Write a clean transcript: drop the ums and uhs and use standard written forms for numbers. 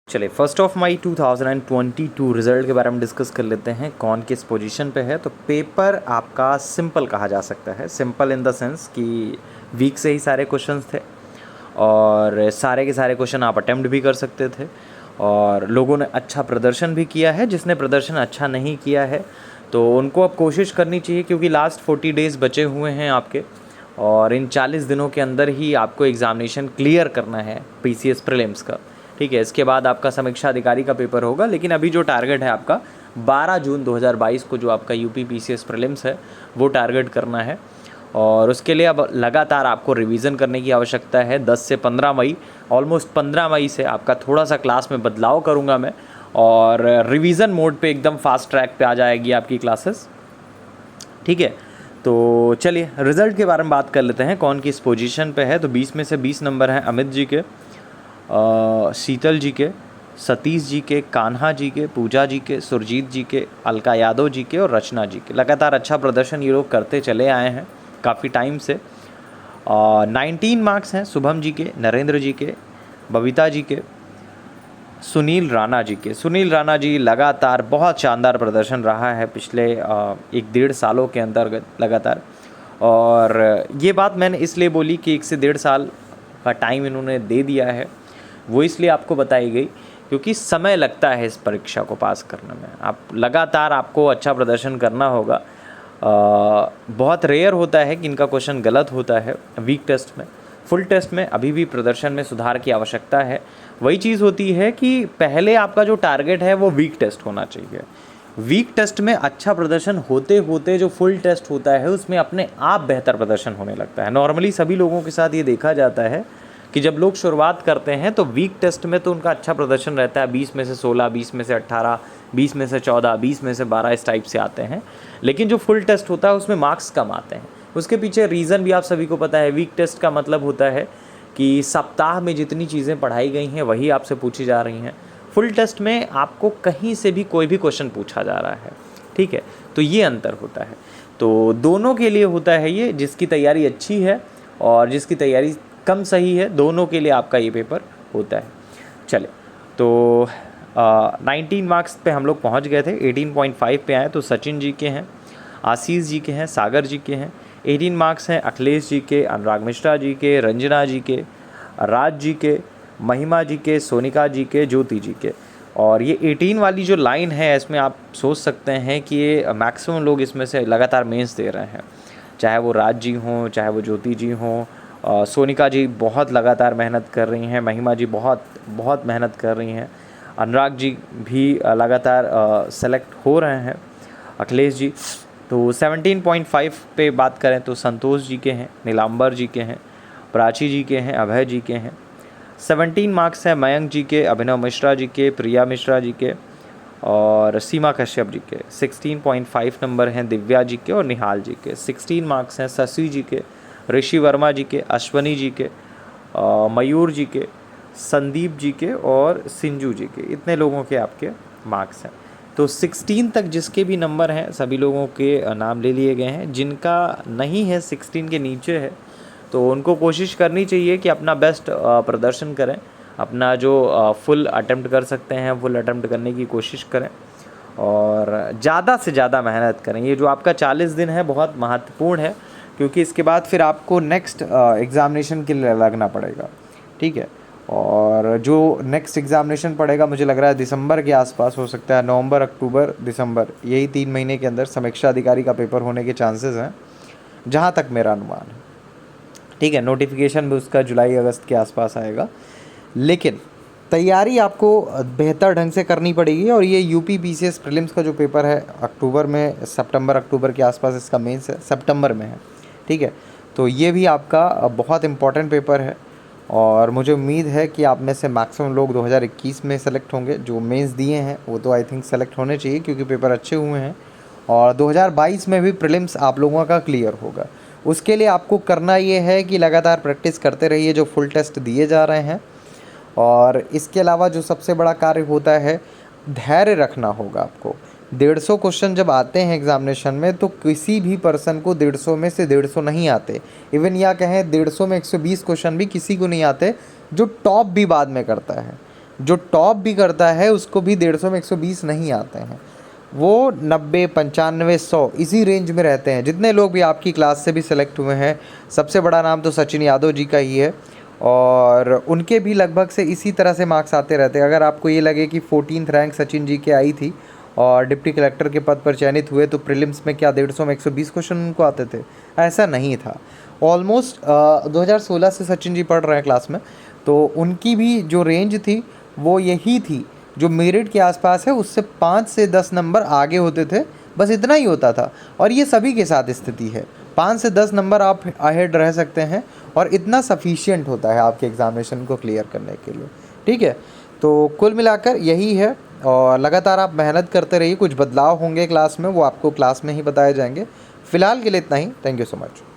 चलिए first of May 2022 result के बारे में डिस्कस कर लेते हैं। कौन किस पोजीशन पे है। तो पेपर आपका सिंपल कहा जा सकता है। सिंपल इन द सेंस कि वीक से ही सारे क्वेश्चंस थे और सारे के सारे क्वेश्चन आप अटेम्प्ट भी कर सकते थे और लोगों ने अच्छा प्रदर्शन भी किया है। जिसने प्रदर्शन अच्छा नहीं किया है तो उनको अब कोशिश करनी चाहिए, क्योंकि लास्ट 40 डेज़ बचे हुए हैं आपके और इन 40 दिनों के अंदर ही आपको एग्ज़ामिनेशन क्लियर करना है PCS प्रीलिम्स का। ठीक है, इसके बाद आपका समीक्षा अधिकारी का पेपर होगा, लेकिन अभी जो टारगेट है आपका 12 जून 2022 को जो आपका यूपी PCS प्रीलिम्स है वो टारगेट करना है। और उसके लिए अब लगातार आपको रिवीजन करने की आवश्यकता है। 10 से 15 मई, ऑलमोस्ट 15 मई से आपका थोड़ा सा क्लास में बदलाव करूँगा मैं और रिवीजन मोड पे एकदम फास्ट ट्रैक पे आ जाएगी आपकी क्लासेस। ठीक है, तो चलिए रिज़ल्ट के बारे में बात कर लेते हैं। कौन किस पोजीशन पे है। तो 20 में से 20 नंबर हैं अमित जी के, शीतल जी के, सतीश जी के, कान्हा जी के, पूजा जी के, सुरजीत जी के, अलका यादव जी के और रचना जी के। लगातार अच्छा प्रदर्शन ये लोग करते चले आए हैं काफ़ी टाइम से। 19 मार्क्स हैं शुभम जी के, नरेंद्र जी के, बबीता जी के, सुनील राणा जी के। सुनील राणा जी लगातार बहुत शानदार प्रदर्शन रहा है पिछले 1-1.5 सालों के अंतर्गत लगातार। और ये बात मैंने इसलिए बोली कि 1 से 1.5 साल का टाइम इन्होंने दे दिया है, वो इसलिए आपको बताई गई क्योंकि समय लगता है इस परीक्षा को पास करने में। आप लगातार आपको अच्छा प्रदर्शन करना होगा। बहुत रेयर होता है कि इनका क्वेश्चन गलत होता है वीक टेस्ट में। फुल टेस्ट में अभी भी प्रदर्शन में सुधार की आवश्यकता है। वही चीज़ होती है कि पहले आपका जो टारगेट है वो वीक टेस्ट होना चाहिए। वीक टेस्ट में अच्छा प्रदर्शन होते होते जो फुल टेस्ट होता है उसमें अपने आप बेहतर प्रदर्शन होने लगता है। नॉर्मली सभी लोगों के साथ ये देखा जाता है कि जब लोग शुरुआत करते हैं तो वीक टेस्ट में तो उनका अच्छा प्रदर्शन रहता है, 20 में से 16, 20 में से 18, 20 में से 14, 20 में से 12 इस टाइप से आते हैं। लेकिन जो फुल टेस्ट होता है उसमें मार्क्स कम आते हैं। उसके पीछे रीज़न भी आप सभी को पता है। वीक टेस्ट का मतलब होता है कि सप्ताह में जितनी चीज़ें पढ़ाई गई हैं वही आपसे पूछी जा रही हैं। फुल टेस्ट में आपको कहीं से भी कोई भी क्वेश्चन पूछा जा रहा है। ठीक है, तो ये अंतर होता है। तो दोनों के लिए होता है ये, जिसकी तैयारी अच्छी है और जिसकी तैयारी कम सही है, दोनों के लिए आपका ये पेपर होता है। चले तो 19 मार्क्स पे हम लोग पहुंच गए थे। 18.5 पे आए तो सचिन जी के हैं, आशीष जी के हैं, सागर जी के हैं। 18 मार्क्स हैं अखिलेश जी के, अनुराग मिश्रा जी के, रंजना जी के, राज जी के, महिमा जी के, सोनिका जी के, ज्योति जी के। और ये 18 वाली जो लाइन है इसमें आप सोच सकते हैं कि ये मैक्सिमम लोग इसमें से लगातार मेंस दे रहे हैं, चाहे वो राज जी हों, चाहे वो ज्योति जी हों। सोनिका जी बहुत लगातार मेहनत कर रही हैं, महिमा जी बहुत मेहनत कर रही हैं, अनुराग जी भी लगातार सेलेक्ट हो रहे हैं, अखिलेश जी। तो 17.5 पे बात करें तो संतोष जी के हैं, नीलांबर जी के हैं, प्राची जी के हैं, अभय जी के हैं। 17 मार्क्स हैं मयंक जी के, अभिनव मिश्रा जी के, प्रिया मिश्रा जी के और सीमा कश्यप जी के। 16.5 नंबर हैं दिव्या जी के और निहाल जी के। 16 मार्क्स हैं शशि जी के, ऋषि वर्मा जी के, अश्वनी जी के, मयूर जी के, संदीप जी के और सिंजू जी के। इतने लोगों के आपके मार्क्स हैं। तो 16 तक जिसके भी नंबर हैं सभी लोगों के नाम ले लिए गए हैं। जिनका नहीं है 16 के नीचे है तो उनको कोशिश करनी चाहिए कि अपना बेस्ट प्रदर्शन करें, अपना जो फुल अटेम्प्ट कर सकते हैं फुल अटेम्प्ट करने की कोशिश करें और ज़्यादा से ज़्यादा मेहनत करें। ये जो आपका 40 दिन है बहुत महत्वपूर्ण है, क्योंकि इसके बाद फिर आपको नेक्स्ट एग्ज़ामिनेशन के लिए लगना पड़ेगा। ठीक है, और जो नेक्स्ट एग्ज़ामिनेशन पड़ेगा मुझे लग रहा है दिसंबर के आसपास हो सकता है, नवंबर, अक्टूबर, दिसंबर, यही 3 महीने के अंदर समीक्षा अधिकारी का पेपर होने के चांसेस हैं, जहाँ तक मेरा अनुमान है। ठीक है, नोटिफिकेशन भी उसका जुलाई अगस्त के आसपास आएगा, लेकिन तैयारी आपको बेहतर ढंग से करनी पड़ेगी। और ये यूपी PCS प्रीलिम्स का जो पेपर है अक्टूबर में, सितंबर अक्टूबर के आसपास इसका मेंस है, सितंबर में है। ठीक है, तो ये भी आपका बहुत इम्पॉर्टेंट पेपर है और मुझे उम्मीद है कि आप में से मैक्सिमम लोग 2021 में सेलेक्ट होंगे। जो मेंस दिए हैं वो तो आई थिंक सेलेक्ट होने चाहिए क्योंकि पेपर अच्छे हुए हैं। और 2022 में भी प्रीलिम्स आप लोगों का क्लियर होगा। उसके लिए आपको करना ये है कि लगातार प्रैक्टिस करते रहिए जो फुल टेस्ट दिए जा रहे हैं। और इसके अलावा जो सबसे बड़ा कार्य होता है, धैर्य रखना होगा आपको। 150 क्वेश्चन जब आते हैं एग्जामिनेशन में तो किसी भी पर्सन को 150 में से 150 नहीं आते। इवन या कहें 150 में 120 क्वेश्चन भी किसी को नहीं आते, जो टॉप भी बाद में करता है। जो टॉप भी करता है उसको भी 150 में 120 नहीं आते हैं, वो 90, 95, 100 इसी रेंज में रहते हैं। जितने लोग भी आपकी क्लास से भी सिलेक्ट हुए हैं, सबसे बड़ा नाम तो सचिन यादव जी का ही है, और उनके भी लगभग से इसी तरह से मार्क्स आते रहते हैं। अगर आपको ये लगे कि 14th रैंक सचिन जी के आई थी और डिप्टी कलेक्टर के पद पर चयनित हुए, तो प्रीलिम्स में क्या 150 में 120 क्वेश्चन उनको आते थे? ऐसा नहीं था। ऑलमोस्ट 2016 से सचिन जी पढ़ रहे हैं क्लास में, तो उनकी भी जो रेंज थी वो यही थी, जो मेरिट के आसपास है उससे 5 से 10 नंबर आगे होते थे, बस इतना ही होता था। और ये सभी के साथ स्थिति है, 5 से 10 नंबर आप अहेड रह सकते हैं और इतना सफिशिएंट होता है आपके एग्ज़ामिनेशन को क्लियर करने के लिए। ठीक है, तो कुल मिलाकर यही है, और लगातार आप मेहनत करते रहिए। कुछ बदलाव होंगे क्लास में, वो आपको क्लास में ही बताए जाएंगे। फ़िलहाल के लिए इतना ही। Thank you so much.